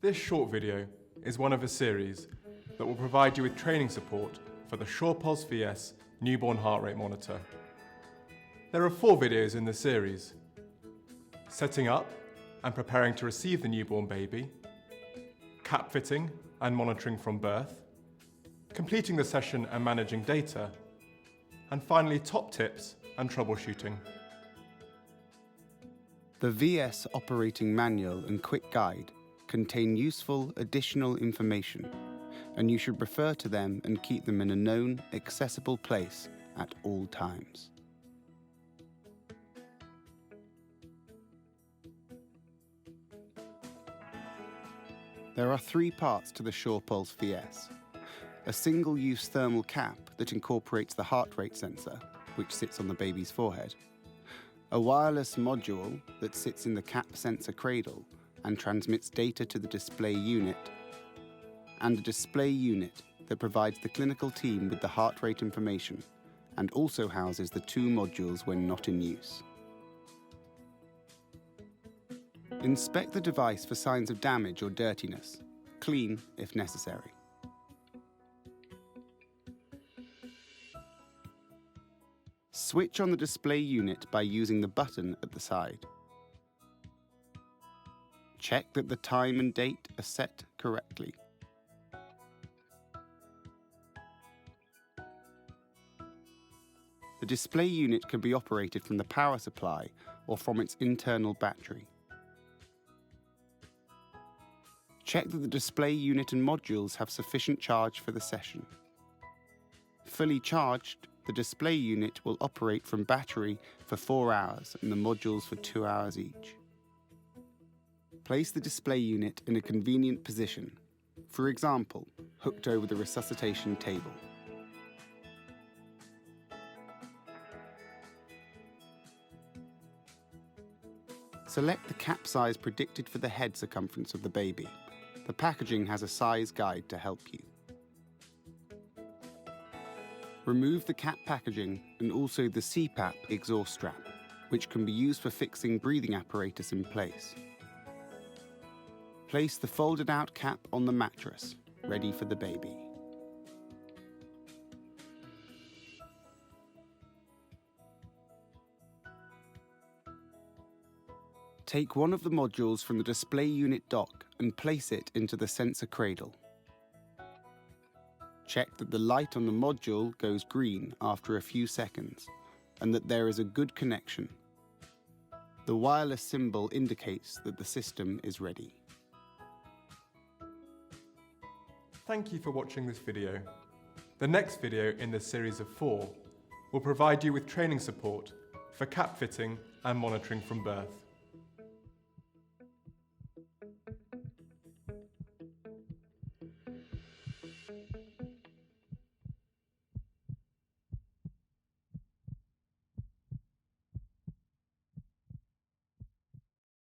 This short video is one of a series that will provide you with training support for the SurePulse VS newborn heart rate monitor. There are 4 videos in the series: setting up and preparing to receive the newborn baby, cap fitting and monitoring from birth, completing the session and managing data, and finally top tips and troubleshooting. The VS operating manual and quick guide contain useful additional information, and you should refer to them and keep them in a known, accessible place at all times. There are 3 parts to the SurePulse VS. A single-use thermal cap that incorporates the heart rate sensor, which sits on the baby's forehead. A wireless module that sits in the cap sensor cradle and transmits data to the display unit. And a display unit that provides the clinical team with the heart rate information and also houses the 2 modules when not in use. Inspect the device for signs of damage or dirtiness. Clean if necessary. Switch on the display unit by using the button at the side. Check that the time and date are set correctly. The display unit can be operated from the power supply or from its internal battery. Check that the display unit and modules have sufficient charge for the session. Fully charged, the display unit will operate from battery for 4 hours and the modules for 2 hours each. Place the display unit in a convenient position, for example, hooked over the resuscitation table. Select the cap size predicted for the head circumference of the baby. The packaging has a size guide to help you. Remove the cap packaging and also the CPAP exhaust strap, which can be used for fixing breathing apparatus in place. Place the folded out cap on the mattress, ready for the baby. Take one of the modules from the display unit dock and place it into the sensor cradle. Check that the light on the module goes green after a few seconds and that there is a good connection. The wireless symbol indicates that the system is ready. Thank you for watching this video. The next video in this series of 4 will provide you with training support for cap fitting and monitoring from birth.